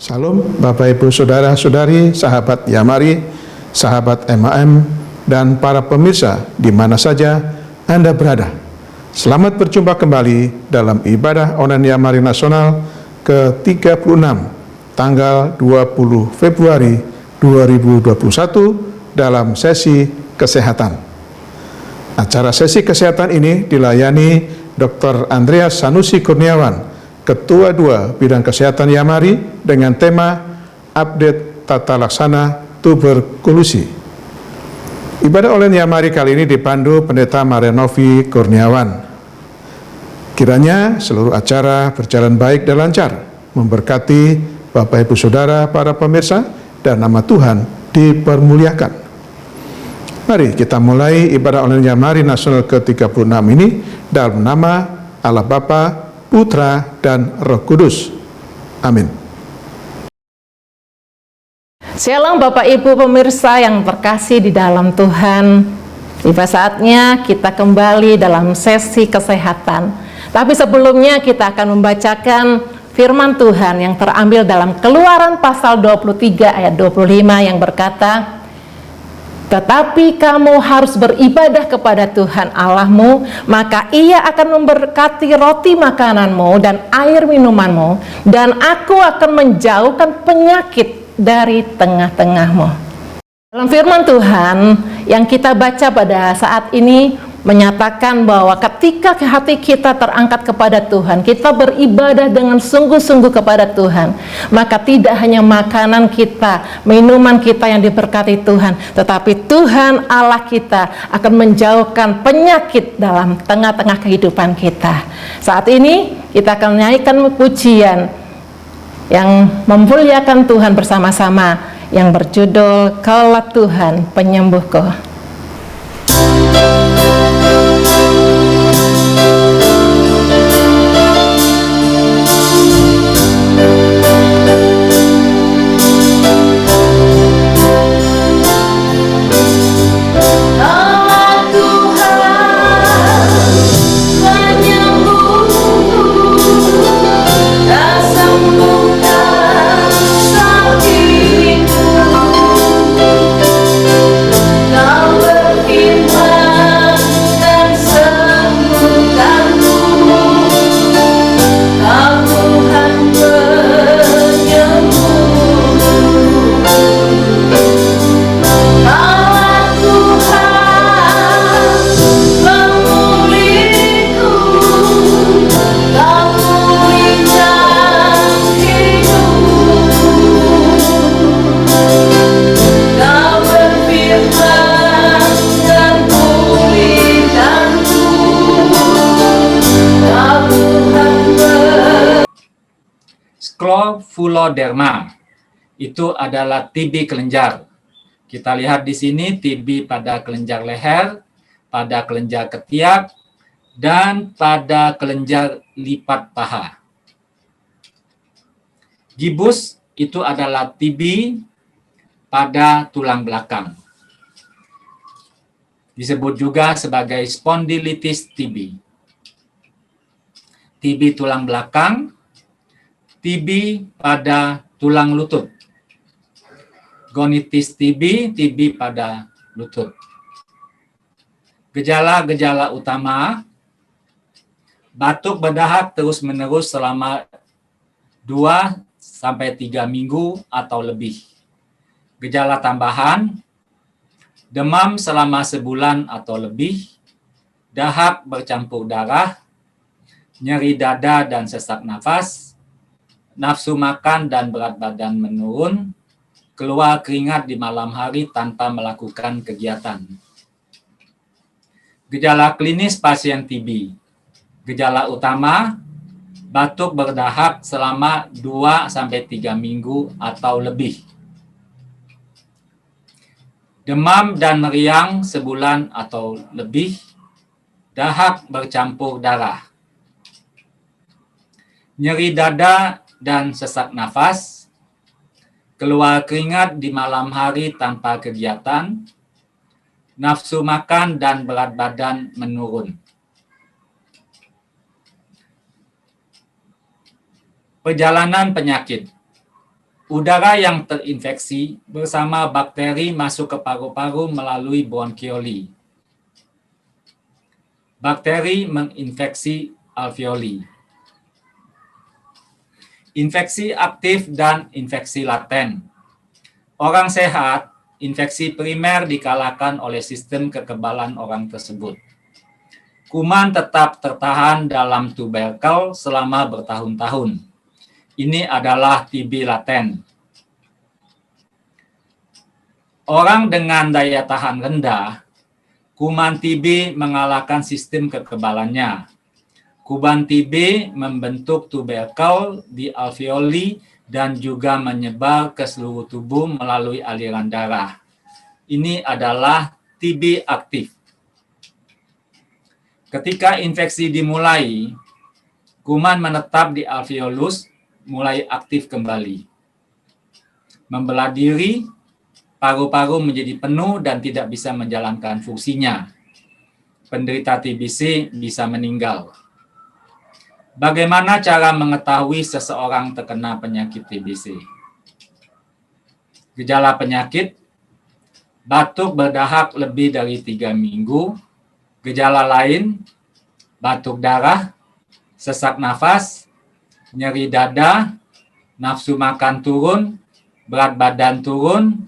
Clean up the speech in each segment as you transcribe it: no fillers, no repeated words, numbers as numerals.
Salam Bapak Ibu Saudara-saudari, sahabat Yamari, sahabat MAM, dan para pemirsa di mana saja Anda berada. Selamat berjumpa kembali dalam ibadah online Yamari Nasional ke-36 tanggal 20 Februari 2021 dalam sesi kesehatan. Acara sesi kesehatan ini dilayani Dr. Andreas Sanusi Kurniawan, Ketua 2 Bidang Kesehatan Yamari, dengan tema Update Tata Laksana Tuberkulosi. Ibadah online Yamari kali ini dipandu Pendeta Marianovi Kurniawan. Kiranya seluruh acara berjalan baik dan lancar, memberkati Bapak Ibu Saudara para pemirsa, dan nama Tuhan dipermuliakan. Mari kita mulai ibadah online Yamari Nasional ke-36 ini dalam nama Allah Bapa, Putra, dan Roh Kudus. Amin. Shalom Bapak Ibu pemirsa yang terkasih di dalam Tuhan. Tiba saatnya kita kembali dalam sesi kesehatan. Tapi sebelumnya kita akan membacakan firman Tuhan yang terambil dalam Keluaran pasal 23 ayat 25 yang berkata, "Tetapi kamu harus beribadah kepada Tuhan Allahmu, maka Ia akan memberkati roti makananmu dan air minumanmu, dan Aku akan menjauhkan penyakit dari tengah-tengahmu." Dalam firman Tuhan yang kita baca pada saat ini menyatakan bahwa ketika hati kita terangkat kepada Tuhan, kita beribadah dengan sungguh-sungguh kepada Tuhan, maka tidak hanya makanan kita, minuman kita yang diberkati Tuhan, tetapi Tuhan Allah kita akan menjauhkan penyakit dalam tengah-tengah kehidupan kita. Saat ini kita akan menyanyikan pujian yang memuliakan Tuhan bersama-sama yang berjudul Kaulah Tuhan Penyembuhku. Sclerofuloderma itu adalah TB kelenjar. Kita lihat di sini TB pada kelenjar leher, pada kelenjar ketiak, dan pada kelenjar lipat paha. Gibus itu adalah TB pada tulang belakang. Disebut juga sebagai spondilitis TB. TB tulang belakang, TB pada tulang lutut, gonitis TB, TB pada lutut. Gejala-gejala utama: batuk berdahak terus-menerus selama 2-3 minggu atau lebih. Gejala tambahan: demam selama sebulan atau lebih, dahak bercampur darah, nyeri dada dan sesak nafas, nafsu makan dan berat badan menurun, keluar keringat di malam hari tanpa melakukan kegiatan. Gejala klinis pasien TB. Gejala utama: batuk berdahak selama 2-3 minggu atau lebih. Demam dan meriang sebulan atau lebih, dahak bercampur darah. Nyeri dada dan sesak nafas, keluar keringat di malam hari tanpa kegiatan, nafsu makan dan berat badan menurun. Perjalanan penyakit. udara yang terinfeksi bersama bakteri masuk ke paru-paru melalui bronkioli. Bakteri menginfeksi alveoli. Infeksi aktif dan infeksi laten. Orang sehat, infeksi primer dikalahkan oleh sistem kekebalan orang tersebut. Kuman tetap tertahan dalam tuberkel selama bertahun-tahun. Ini adalah TB laten. Orang dengan daya tahan rendah, kuman TB mengalahkan sistem kekebalannya. Kuman TB membentuk tuberkel di alveoli dan juga menyebar ke seluruh tubuh melalui aliran darah. Ini adalah TB aktif. Ketika infeksi dimulai, kuman menetap di alveolus mulai aktif kembali. Membelah diri, paru-paru menjadi penuh dan tidak bisa menjalankan fungsinya. Penderita TBC bisa meninggal. Bagaimana cara mengetahui seseorang terkena penyakit TBC? Gejala penyakit, batuk berdahak lebih dari 3 minggu. Gejala lain, batuk darah, sesak nafas, nyeri dada, nafsu makan turun, berat badan turun,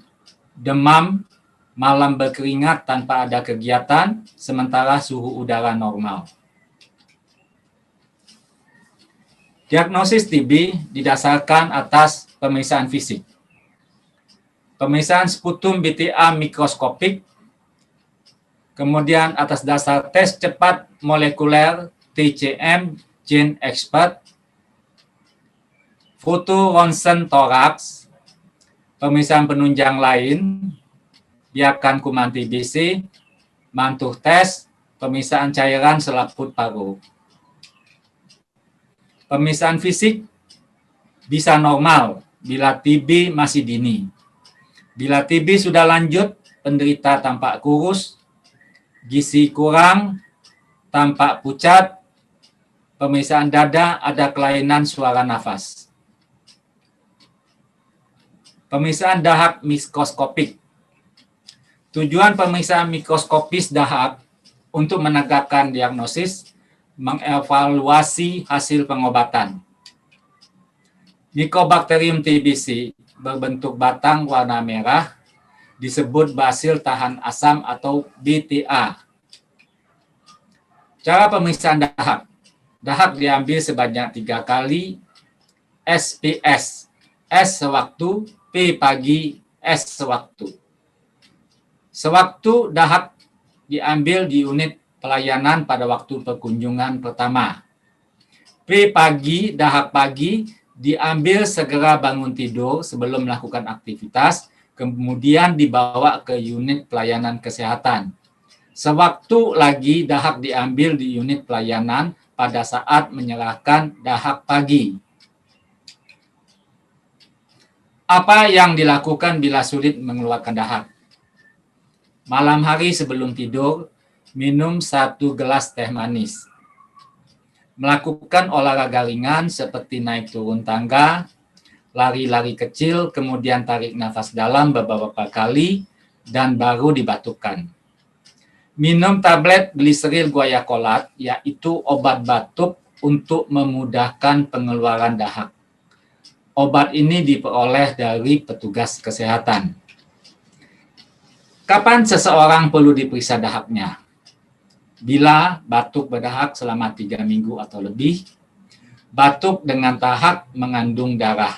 demam, malam berkeringat tanpa ada kegiatan, sementara suhu udara normal. Diagnosis TB didasarkan atas pemeriksaan fisik. Pemeriksaan sputum BTA mikroskopik, kemudian atas dasar tes cepat molekuler TCM Gene Expert, foto ronsen toraks, pemeriksaan penunjang lain, biarkan kuman TBC, mantul tes, pemeriksaan cairan selaput paru. Pemeriksaan fisik bisa normal bila TB masih dini. Bila TB sudah lanjut, penderita tampak kurus, gizi kurang, tampak pucat, pemeriksaan dada ada kelainan suara nafas. Pemeriksaan dahak mikroskopik. Tujuan pemeriksaan mikroskopis dahak untuk menegakkan diagnosis, mengevaluasi hasil pengobatan. Mycobacterium TBC berbentuk batang warna merah, disebut basil tahan asam atau BTA. Cara pemeriksaan dahak. Dahak diambil sebanyak 3 kali SPS. S sewaktu, P pagi, S sewaktu. Sewaktu dahak diambil di unit pelayanan pada waktu perkunjungan pertama. P pagi, dahak pagi, diambil segera bangun tidur sebelum melakukan aktivitas, kemudian dibawa ke unit pelayanan kesehatan. Sewaktu lagi dahak diambil di unit pelayanan pada saat menyerahkan dahak pagi. Apa yang dilakukan bila sulit mengeluarkan dahak? Malam hari sebelum tidur, minum 1 gelas teh manis. Melakukan olahraga ringan seperti naik turun tangga, lari-lari kecil, kemudian tarik nafas dalam beberapa kali, dan baru dibatukkan. Minum tablet gliseril guaiacolat, yaitu obat batuk untuk memudahkan pengeluaran dahak. Obat ini diperoleh dari petugas kesehatan. Kapan seseorang perlu diperiksa dahaknya? Bila batuk berdahak selama 3 minggu atau lebih, batuk dengan dahak mengandung darah.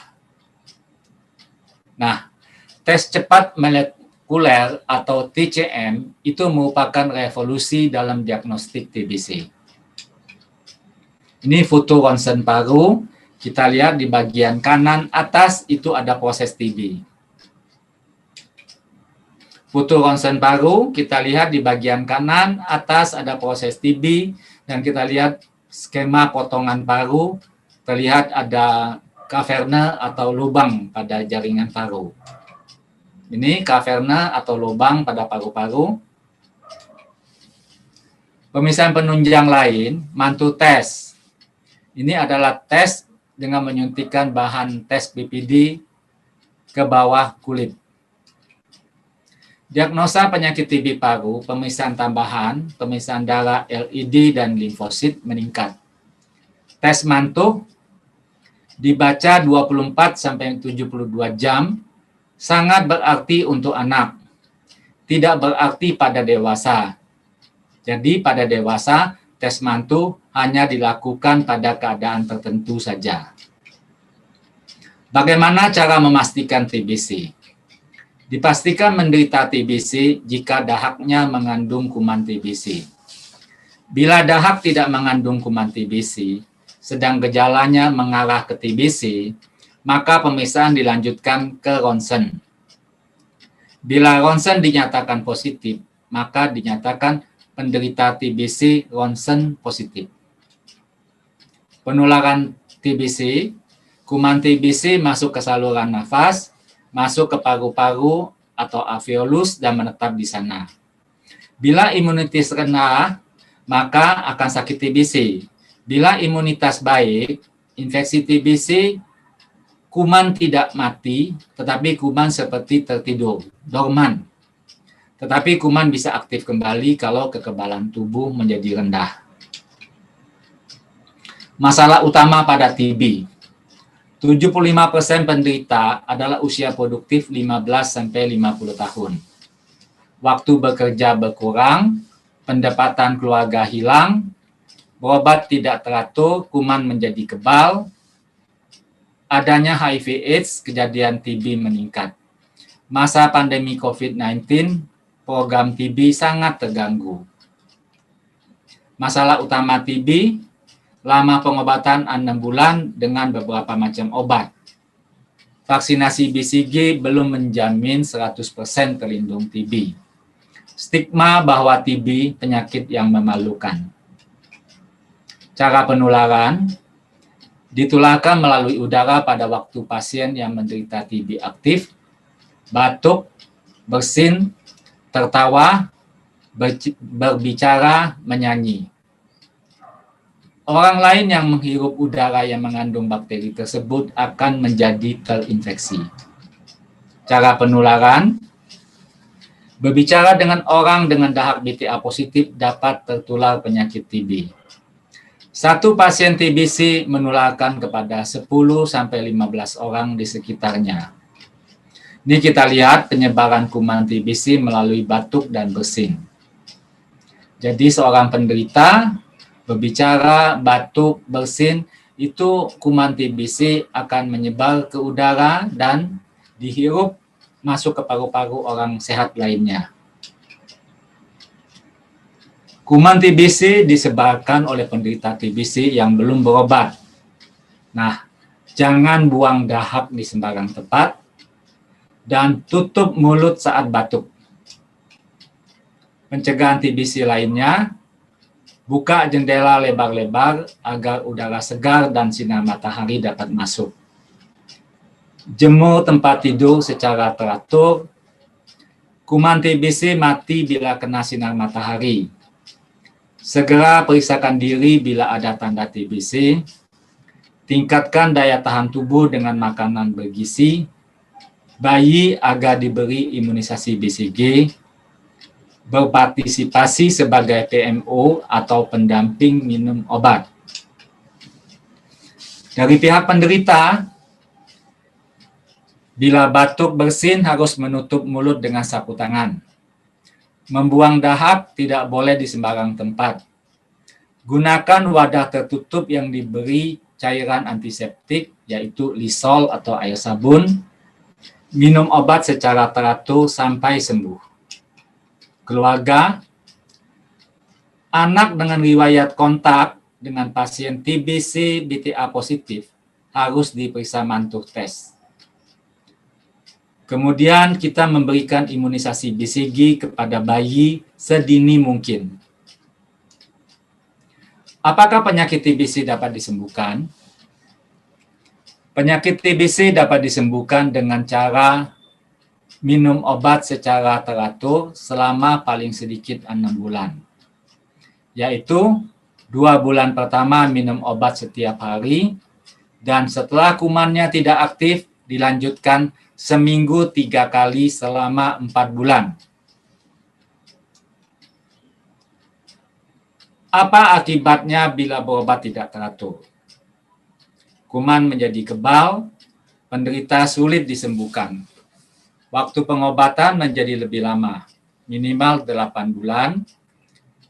Nah, tes cepat molekuler atau TCM itu merupakan revolusi dalam diagnostik TBC. Ini foto ronsen paru, kita lihat di bagian kanan atas itu ada proses TB. Foto ronsen paru, kita lihat di bagian kanan atas ada proses TB, dan kita lihat skema potongan paru, terlihat ada kaverne atau lubang pada jaringan paru. Ini kaverne atau lubang pada paru-paru. Pemeriksaan penunjang lain, mantul tes. Ini adalah tes dengan menyuntikkan bahan tes PPD ke bawah kulit. Diagnosa penyakit TB paru, pemeriksaan tambahan, pemeriksaan darah LED dan limfosit meningkat. Tes mantuk dibaca 24 sampai 72 jam, sangat berarti untuk anak, tidak berarti pada dewasa. Jadi pada dewasa, tes mantuk hanya dilakukan pada keadaan tertentu saja. Bagaimana cara memastikan TBC? Dipastikan menderita TBC jika dahaknya mengandung kuman TBC. Bila dahak tidak mengandung kuman TBC, sedang gejalanya mengarah ke TBC, maka pemeriksaan dilanjutkan ke ronsen. Bila ronsen dinyatakan positif, maka dinyatakan penderita TBC ronsen positif. Penularan TBC, kuman TBC masuk ke saluran nafas, masuk ke paru-paru atau alveolus dan menetap di sana. Bila imunitas rendah, maka akan sakit TBC. Bila imunitas baik, infeksi TBC, kuman tidak mati, tetapi kuman seperti tertidur, dorman. Tetapi kuman bisa aktif kembali kalau kekebalan tubuh menjadi rendah. Masalah utama pada TB. 75% penderita adalah usia produktif 15-50 tahun. Waktu bekerja berkurang, pendapatan keluarga hilang, berobat tidak teratur, kuman menjadi kebal, adanya HIV/AIDS, kejadian TB meningkat. Masa pandemi COVID-19, program TB sangat terganggu. Masalah utama TB, lama pengobatan 6 bulan dengan beberapa macam obat. Vaksinasi BCG belum menjamin 100% terlindung TB. Stigma bahwa TB penyakit yang memalukan. Cara penularan, ditularkan melalui udara pada waktu pasien yang menderita TB aktif, batuk, bersin, tertawa, berbicara, menyanyi. Orang lain yang menghirup udara yang mengandung bakteri tersebut akan menjadi terinfeksi. Cara penularan, berbicara dengan orang dengan dahak BTA positif dapat tertular penyakit TB. Satu pasien TBC menularkan kepada 10-15 orang di sekitarnya. Ini kita lihat penyebaran kuman TBC melalui batuk dan bersin. Jadi seorang penderita berbicara, batuk, bersin, itu kuman TBC akan menyebar ke udara dan dihirup masuk ke paru-paru orang sehat lainnya. Kuman TBC disebarkan oleh penderita TBC yang belum berobat. Nah, jangan buang dahak di sembarang tempat dan tutup mulut saat batuk. Pencegahan TBC lainnya, buka jendela lebar-lebar agar udara segar dan sinar matahari dapat masuk. Jemur tempat tidur secara teratur. Kuman TBC mati bila kena sinar matahari. Segera periksakan diri bila ada tanda TBC. Tingkatkan daya tahan tubuh dengan makanan bergizi. Bayi agar diberi imunisasi BCG. Berpartisipasi sebagai PMO atau pendamping minum obat. Dari pihak penderita, bila batuk bersin harus menutup mulut dengan sapu tangan. Membuang dahak tidak boleh di sembarang tempat. Gunakan wadah tertutup yang diberi cairan antiseptik, yaitu Lysol atau air sabun. Minum obat secara teratur sampai sembuh. Keluarga, anak dengan riwayat kontak dengan pasien TBC BTA positif harus diperiksa mantuk tes. Kemudian kita memberikan imunisasi BCG kepada bayi sedini mungkin. Apakah penyakit TBC dapat disembuhkan? Penyakit TBC dapat disembuhkan dengan cara minum obat secara teratur selama paling sedikit 6 bulan. Yaitu 2 bulan pertama minum obat setiap hari, dan setelah kumannya tidak aktif, dilanjutkan seminggu 3 kali selama 4 bulan. Apa akibatnya bila berobat tidak teratur? Kuman menjadi kebal, penderita sulit disembuhkan. Waktu pengobatan menjadi lebih lama, minimal 8 bulan.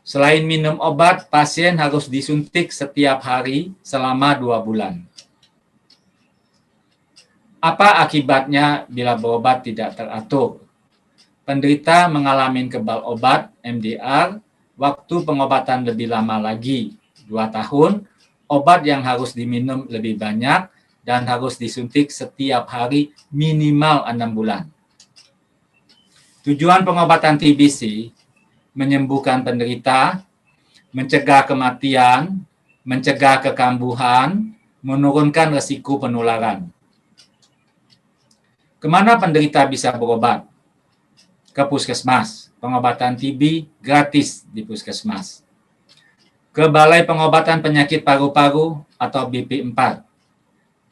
Selain minum obat, pasien harus disuntik setiap hari selama 2 bulan. Apa akibatnya bila berobat tidak teratur? Penderita mengalami kebal obat, MDR, waktu pengobatan lebih lama lagi, 2 tahun, obat yang harus diminum lebih banyak, dan harus disuntik setiap hari minimal 6 bulan. Tujuan pengobatan TBC, menyembuhkan penderita, mencegah kematian, mencegah kekambuhan, menurunkan risiko penularan. Kemana penderita bisa berobat? Ke puskesmas. Pengobatan TB gratis di puskesmas. Ke Balai Pengobatan Penyakit Paru-Paru atau BP4.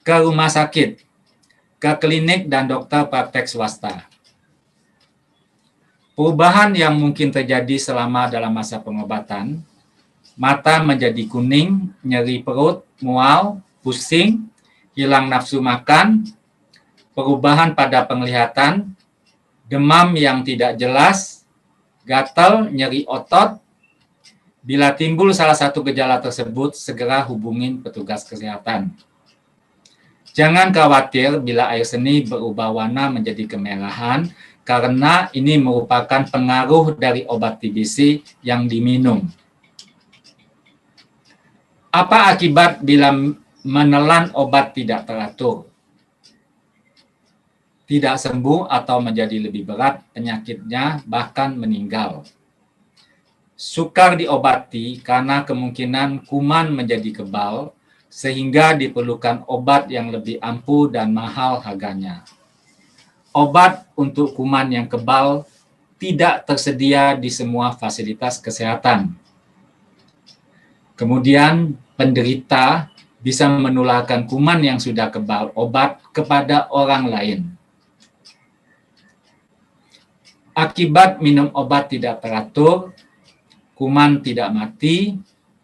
Ke rumah sakit. Ke klinik dan dokter praktek swasta. Perubahan yang mungkin terjadi selama dalam masa pengobatan, mata menjadi kuning, nyeri perut, mual, pusing, hilang nafsu makan, perubahan pada penglihatan, demam yang tidak jelas, gatal, nyeri otot. Bila timbul salah satu gejala tersebut, segera hubungin petugas kesehatan. Jangan khawatir bila air seni berubah warna menjadi kemerahan, karena ini merupakan pengaruh dari obat TBC yang diminum. Apa akibat bila menelan obat tidak teratur? Tidak sembuh atau menjadi lebih berat penyakitnya, bahkan meninggal. Sukar diobati karena kemungkinan kuman menjadi kebal, sehingga diperlukan obat yang lebih ampuh dan mahal harganya. Obat untuk kuman yang kebal tidak tersedia di semua fasilitas kesehatan. Kemudian penderita bisa menularkan kuman yang sudah kebal obat kepada orang lain. Akibat minum obat tidak teratur, kuman tidak mati,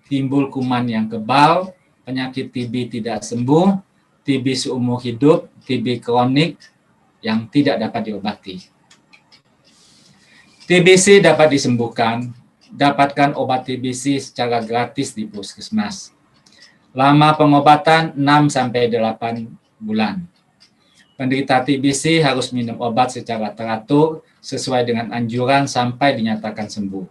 timbul kuman yang kebal, penyakit TB tidak sembuh, TB seumur hidup, TB kronik yang tidak dapat diobati. TBC dapat disembuhkan, dapatkan obat TBC secara gratis di puskesmas. Lama pengobatan 6-8 bulan. Penderita TBC harus minum obat secara teratur sesuai dengan anjuran sampai dinyatakan sembuh.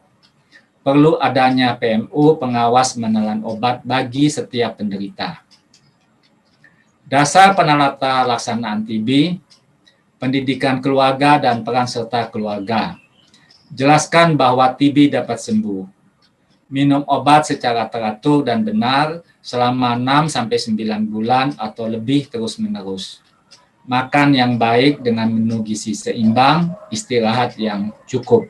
Perlu adanya PMU, pengawas menelan obat bagi setiap penderita. Dasar penata laksanaan TB, pendidikan keluarga dan peran serta keluarga. Jelaskan bahwa TB dapat sembuh. Minum obat secara teratur dan benar selama 6-9 bulan atau lebih terus-menerus. Makan yang baik dengan menu gizi seimbang, istirahat yang cukup.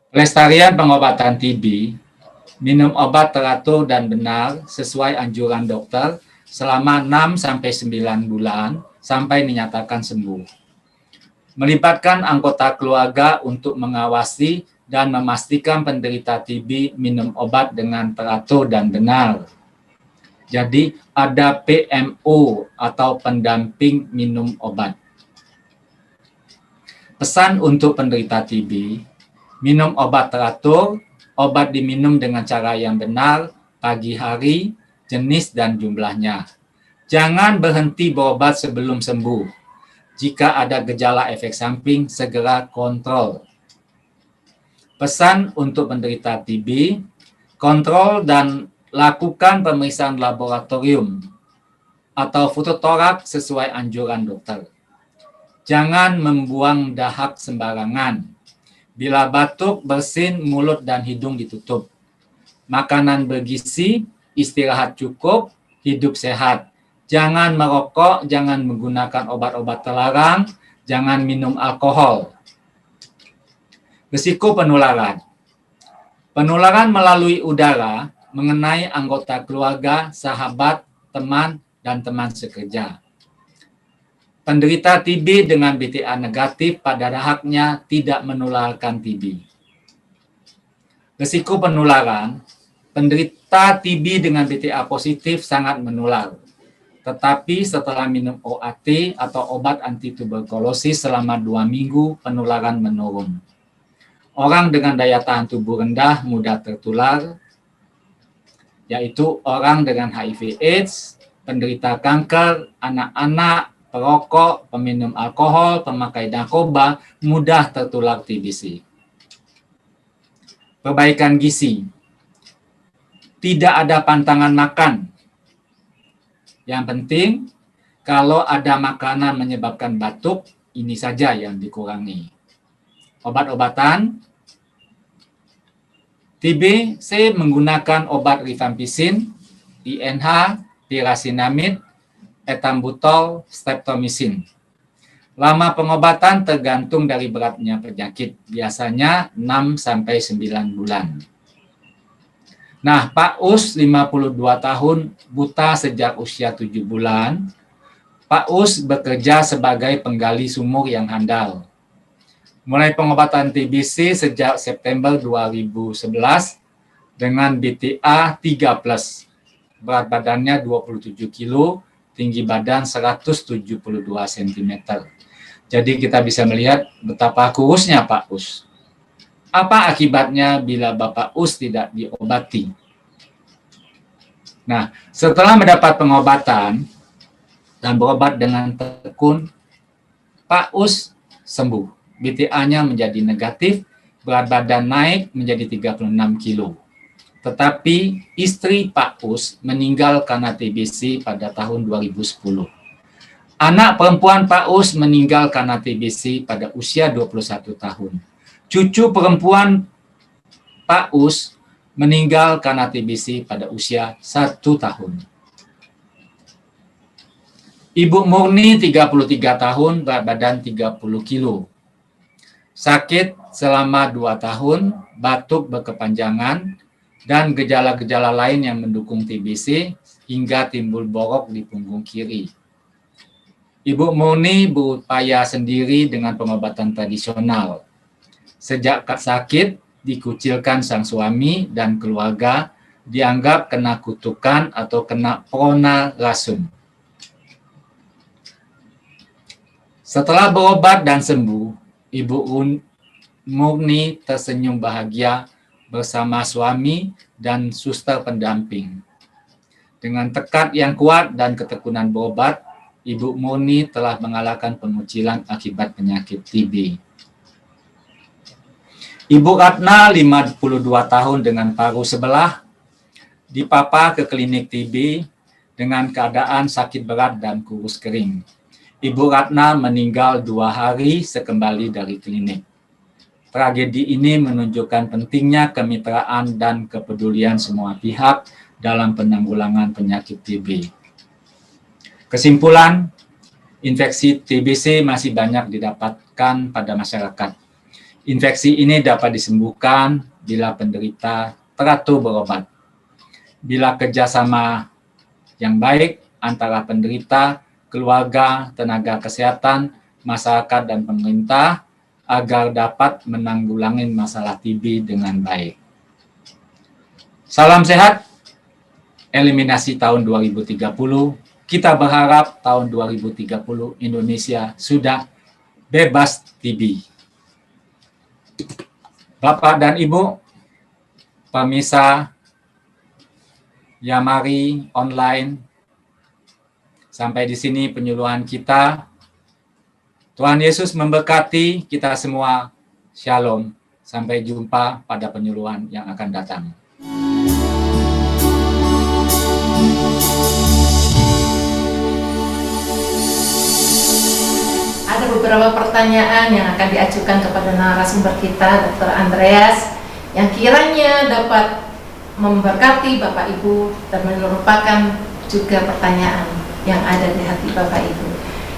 Pelestarian pengobatan TB, minum obat teratur dan benar sesuai anjuran dokter selama 6-9 bulan sampai dinyatakan sembuh. Melibatkan anggota keluarga untuk mengawasi dan memastikan penderita TB minum obat dengan teratur dan benar. Jadi ada PMO atau pendamping minum obat. Pesan untuk penderita TB, minum obat teratur, obat diminum dengan cara yang benar, pagi hari, jenis dan jumlahnya. Jangan berhenti berobat sebelum sembuh. Jika ada gejala efek samping, segera kontrol. Pesan untuk penderita TB, kontrol dan lakukan pemeriksaan laboratorium atau fototoraks sesuai anjuran dokter. Jangan membuang dahak sembarangan. Bila batuk, bersin, mulut dan hidung ditutup. Makanan bergizi, istirahat cukup, hidup sehat. Jangan merokok, jangan menggunakan obat-obat terlarang, jangan minum alkohol. Risiko penularan. Penularan melalui udara mengenai anggota keluarga, sahabat, teman, dan teman sekerja. Penderita TB dengan BTA negatif pada dahaknya tidak menularkan TB. Risiko penularan, penderita TB dengan BTA positif sangat menular. Tetapi setelah minum OAT atau obat anti tuberkulosis selama 2 minggu, penularan menurun. Orang dengan daya tahan tubuh rendah mudah tertular, yaitu orang dengan HIV/AIDS, penderita kanker, anak-anak, perokok, peminum alkohol, pemakai narkoba, mudah tertular TBC. Perbaikan gizi. Tidak ada pantangan makan. Yang penting, kalau ada makanan menyebabkan batuk, ini saja yang dikurangi. Obat-obatan. TBC menggunakan obat rifampicin, INH, pirasinamid, etambutol, streptomycin. Lama pengobatan tergantung dari beratnya penyakit, biasanya 6-9 bulan. Nah, Pak Us, 52 tahun, buta sejak usia 7 bulan. Pak Us bekerja sebagai penggali sumur yang handal. Mulai pengobatan TBC sejak September 2011 dengan BTA 3+. Berat badannya 27 kilo, tinggi badan 172 cm. Jadi kita bisa melihat betapa kurusnya Pak Us. Apa akibatnya bila Bapak Us tidak diobati? Nah, setelah mendapat pengobatan dan berobat dengan tekun, Pak Us sembuh. BTA-nya menjadi negatif, berat badan naik menjadi 36 kilo. Tetapi istri Pak Us meninggal karena TBC pada tahun 2010. Anak perempuan Pak Us meninggal karena TBC pada usia 21 tahun. Cucu perempuan Pak Us meninggal karena TBC pada usia 1 tahun. Ibu Murni 33 tahun, berat badan 30 kilo. Sakit selama 2 tahun, batuk berkepanjangan, dan gejala-gejala lain yang mendukung TBC hingga timbul borok di punggung kiri. Ibu Murni berupaya sendiri dengan pengobatan tradisional. Sejak sakit, dikucilkan sang suami dan keluarga, dianggap kena kutukan atau kena prona rasum. Setelah berobat dan sembuh, Ibu Murni tersenyum bahagia bersama suami dan suster pendamping. Dengan tekad yang kuat dan ketekunan berobat, Ibu Murni telah mengalahkan pengucilan akibat penyakit TB. Ibu Ratna, 52 tahun dengan paru sebelah, dipapa ke klinik TB dengan keadaan sakit berat dan kurus kering. Ibu Ratna meninggal 2 hari sekembali dari klinik. Tragedi ini menunjukkan pentingnya kemitraan dan kepedulian semua pihak dalam penanggulangan penyakit TB. Kesimpulan, infeksi TBC masih banyak didapatkan pada masyarakat. Infeksi ini dapat disembuhkan bila penderita teratur berobat. Bila kerjasama yang baik antara penderita, keluarga, tenaga kesehatan, masyarakat, dan pemerintah agar dapat menanggulangi masalah TB dengan baik. Salam sehat, eliminasi tahun 2030. Kita berharap tahun 2030 Indonesia sudah bebas TB. Bapak dan Ibu, pemirsa Yamari online, sampai di sini penyuluhan kita. Tuhan Yesus memberkati kita semua. Shalom. Sampai jumpa pada penyuluhan yang akan datang. Ada beberapa pertanyaan yang akan diajukan kepada narasumber kita, Dr. Andreas, yang kiranya dapat memberkati Bapak Ibu dan merupakan juga pertanyaan yang ada di hati Bapak Ibu.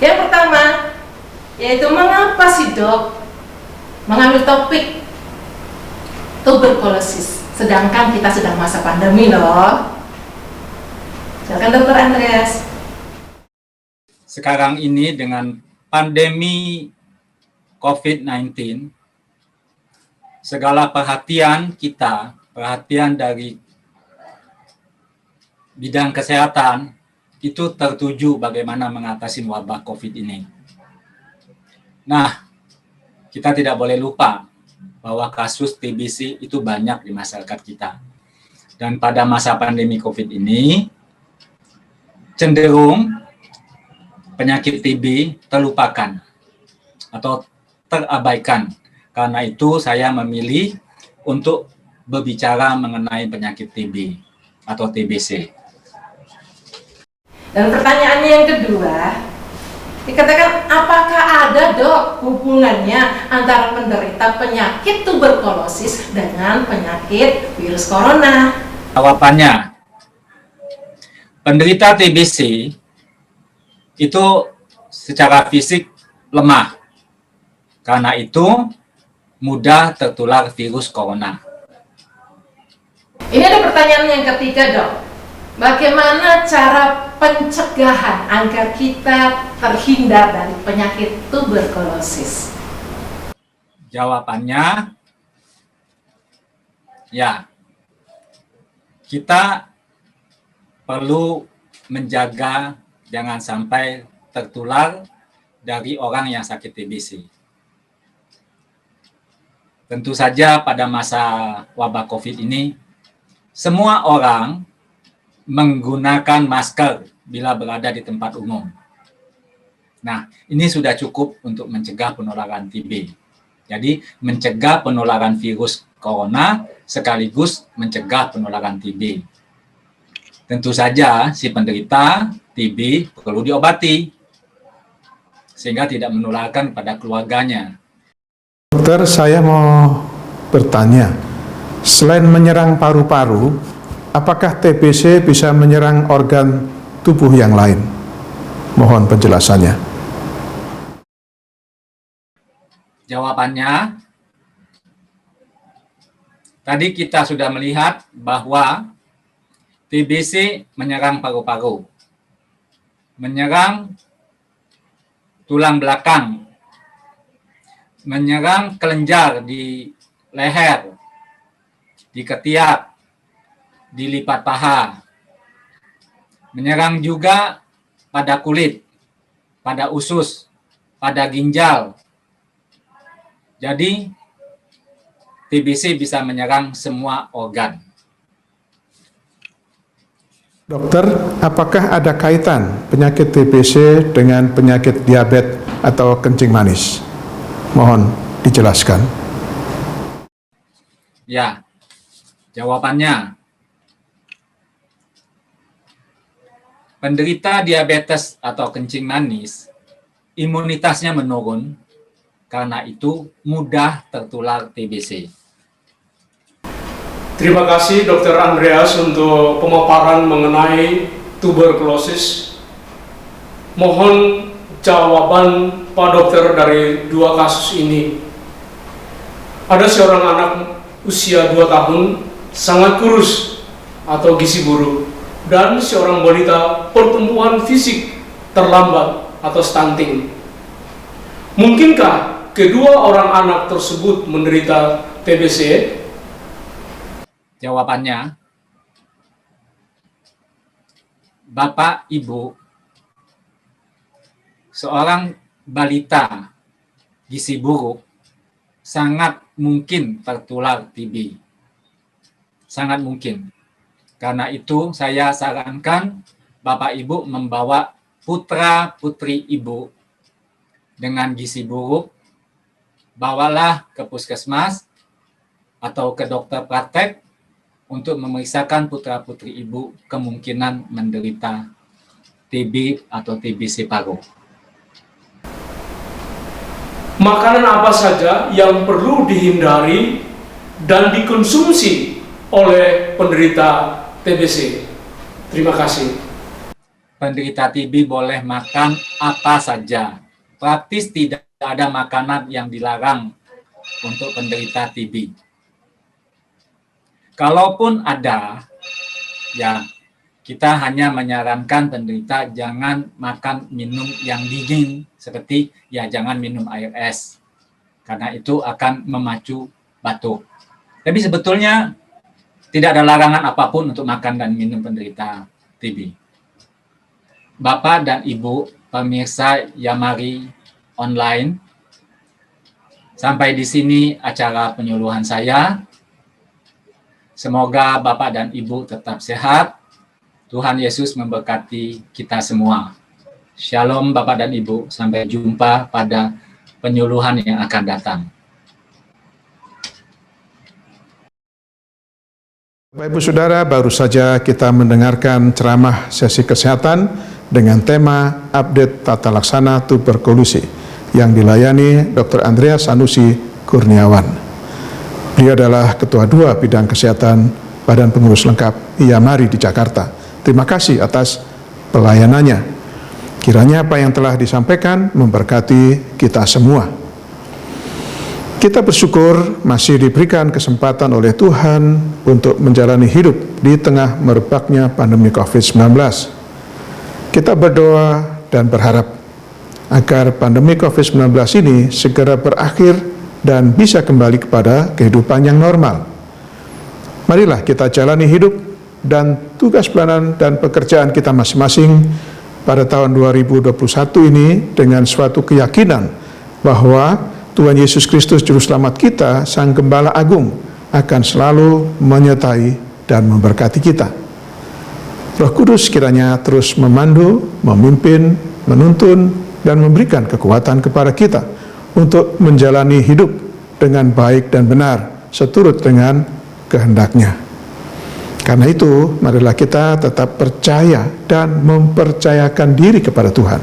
Yang pertama, yaitu mengapa sih Dok mengambil topik tuberkulosis, sedangkan kita sedang masa pandemi loh. Silakan Dr. Andreas. sekarang ini dengan pandemi COVID-19, segala perhatian kita, perhatian dari bidang kesehatan itu tertuju bagaimana mengatasi wabah COVID ini. Nah, kita tidak boleh lupa bahwa kasus TBC itu banyak di masyarakat kita. Dan pada masa pandemi COVID ini, cenderung penyakit TB terlupakan atau terabaikan. Karena itu saya memilih untuk berbicara mengenai penyakit TB atau TBC. Dan pertanyaannya yang kedua, dikatakan apakah ada dok hubungannya antara penderita penyakit tuberkulosis dengan penyakit virus corona? Jawabannya, penderita TBC itu secara fisik lemah. Karena itu mudah tertular virus corona. Ini ada pertanyaan yang ketiga dok. Bagaimana cara pencegahan agar kita terhindar dari penyakit tuberkulosis? Jawabannya, ya, kita perlu menjaga jangan sampai tertular dari orang yang sakit TBC. Tentu saja pada masa wabah COVID ini, semua orang menggunakan masker bila berada di tempat umum. Nah, ini sudah cukup untuk mencegah penularan TB. Jadi, mencegah penularan virus corona sekaligus mencegah penularan TB. Tentu saja si penderita TB perlu diobati sehingga tidak menularkan pada keluarganya. Dokter, saya mau bertanya, selain menyerang paru-paru, apakah TBC bisa menyerang organ tubuh yang lain? Mohon penjelasannya. Jawabannya, tadi kita sudah melihat bahwa TBC menyerang paru-paru, menyerang tulang belakang, menyerang kelenjar di leher, di ketiak, di lipat paha, menyerang juga pada kulit, pada usus, pada ginjal. Jadi, TBC bisa menyerang semua organ. Dokter, apakah ada kaitan penyakit TBC dengan penyakit diabetes atau kencing manis? Mohon dijelaskan. Ya, jawabannya, penderita diabetes atau kencing manis, imunitasnya menurun, karena itu mudah tertular TBC. Terima kasih Dr. Andreas untuk pemaparan mengenai tuberkulosis. Mohon jawaban Pak Dokter dari dua kasus ini. Ada seorang anak usia 2 tahun sangat kurus atau gizi buruk dan seorang wanita pertumbuhan fisik terlambat atau stunting. Mungkinkah kedua orang anak tersebut menderita TBC? Jawabannya, Bapak, Ibu, seorang balita gizi buruk sangat mungkin tertular TB. Sangat mungkin. Karena itu saya sarankan Bapak Ibu membawa putra-putri Ibu dengan gizi buruk, bawalah ke puskesmas atau ke dokter praktek untuk memeriksakan putra-putri Ibu kemungkinan menderita TB atau TBC paru. Makanan apa saja yang perlu dihindari dan dikonsumsi oleh penderita TBC? Terima kasih. Penderita TB boleh makan apa saja. Praktis tidak ada makanan yang dilarang untuk penderita TB. Kalaupun ada, ya kita hanya menyarankan penderita jangan makan minum yang dingin, seperti jangan minum air es, karena itu akan memacu batuk. Tapi sebetulnya tidak ada larangan apapun untuk makan dan minum penderita TB. Bapak dan Ibu pemirsa Yamari online, sampai di sini acara penyuluhan saya. Semoga Bapak dan Ibu tetap sehat. Tuhan Yesus memberkati kita semua. Shalom Bapak dan Ibu, sampai jumpa pada penyuluhan yang akan datang. Bapak Ibu Saudara, baru saja kita mendengarkan ceramah sesi kesehatan dengan tema update tata laksana tuberkulosi yang dilayani Dr. Andreas Sanusi Kurniawan. Beliau adalah Ketua 2 Bidang Kesehatan Badan Pengurus Lengkap Yamari di Jakarta. Terima kasih atas pelayanannya. Kiranya apa yang telah disampaikan memberkati kita semua. Kita bersyukur masih diberikan kesempatan oleh Tuhan untuk menjalani hidup di tengah merebaknya pandemi COVID-19. Kita berdoa dan berharap agar pandemi COVID-19 ini segera berakhir dan bisa kembali kepada kehidupan yang normal. Marilah kita jalani hidup dan tugas pelayanan dan pekerjaan kita masing-masing pada tahun 2021 ini dengan suatu keyakinan bahwa Tuhan Yesus Kristus Juru Selamat kita, Sang Gembala Agung, akan selalu menyertai dan memberkati kita. Roh Kudus kiranya terus memandu, memimpin, menuntun, dan memberikan kekuatan kepada kita untuk menjalani hidup dengan baik dan benar, seturut dengan kehendak-Nya. Karena itu, marilah kita tetap percaya dan mempercayakan diri kepada Tuhan.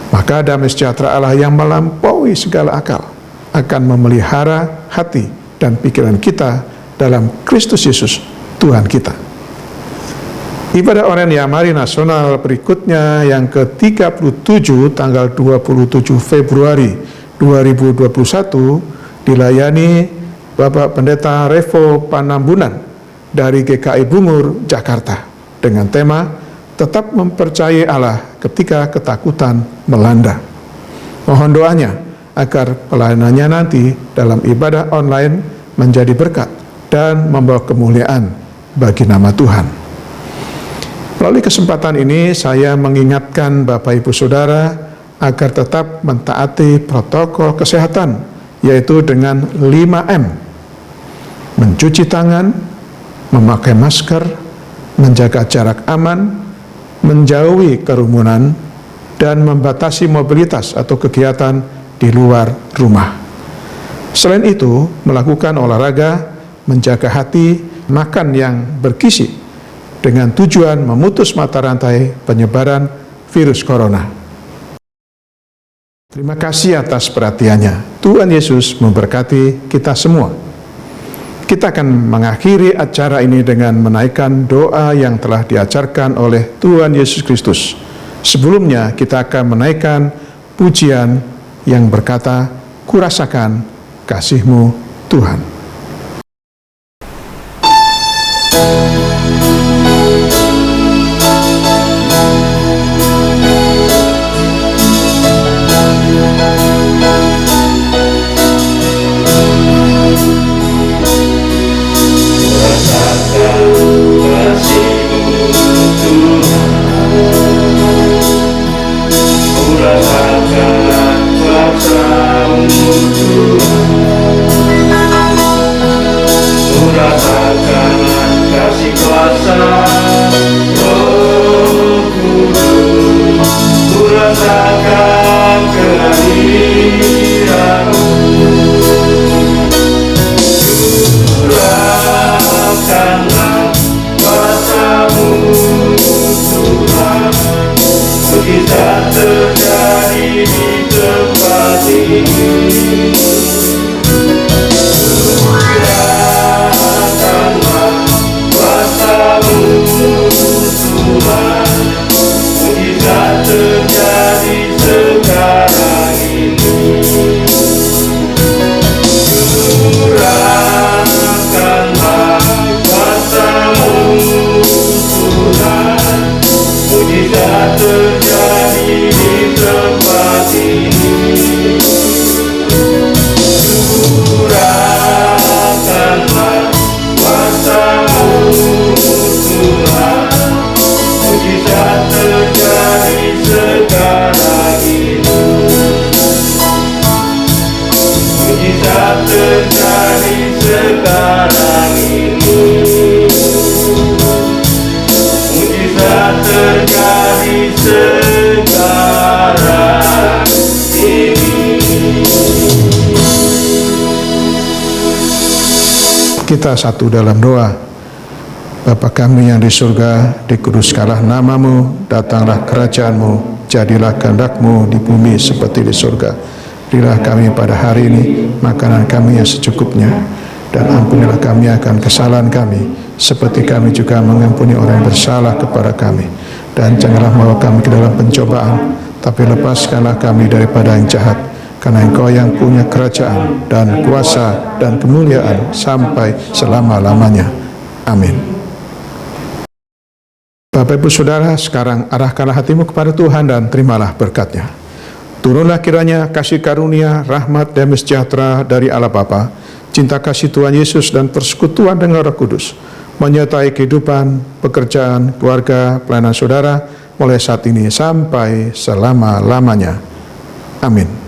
Maka damai sejahtera Allah yang melampaui segala akal akan memelihara hati dan pikiran kita dalam Kristus Yesus, Tuhan kita. Ibadah online Yamari Nasional berikutnya yang ke-37 tanggal 27 Februari 2021 dilayani Bapak Pendeta Revo Panambunan dari GKI Bungur, Jakarta, dengan tema tetap mempercayai Allah ketika ketakutan melanda. Mohon doanya agar pelayanannya nanti dalam ibadah online menjadi berkat dan membawa kemuliaan bagi nama Tuhan. Melalui kesempatan ini saya mengingatkan Bapak Ibu Saudara agar tetap mentaati protokol kesehatan, yaitu dengan 5M: mencuci tangan, memakai masker, menjaga jarak aman, menjauhi kerumunan, dan membatasi mobilitas atau kegiatan di luar rumah. Selain itu, melakukan olahraga, menjaga hati, makan yang bergizi, dengan tujuan memutus mata rantai penyebaran virus corona. Terima kasih atas perhatiannya. Tuhan Yesus memberkati kita semua. Kita akan mengakhiri acara ini dengan menaikkan doa yang telah diajarkan oleh Tuhan Yesus Kristus. Sebelumnya kita akan menaikkan pujian yang berkata, "Kurasakan kasih-Mu Tuhan." Kurangkanlah kuasa-Mu Tuhan, Kita satu dalam doa. Bapa kami yang di surga, dikuduskanlah namamu, datanglah kerajaanmu, jadilah kehendak-Mu di bumi seperti di surga. Berilah kami pada hari ini makanan kami yang secukupnya, dan ampunilah kami akan kesalahan kami, seperti kami juga mengampuni orang yang bersalah kepada kami. Dan janganlah membawa kami ke dalam pencobaan, tapi lepaskanlah kami daripada yang jahat, karena Engkau yang punya kerajaan dan kuasa dan kemuliaan sampai selama-lamanya. Amin. Bapak Ibu Saudara, sekarang arahkanlah hatimu kepada Tuhan dan terimalah berkat-Nya. Turunlah kiranya kasih karunia, rahmat, damai sejahtera dari Allah Bapa, cinta kasih Tuhan Yesus dan persekutuan dengan Roh Kudus menyertai kehidupan, pekerjaan, keluarga, pelayanan saudara mulai saat ini sampai selama-lamanya. Amin.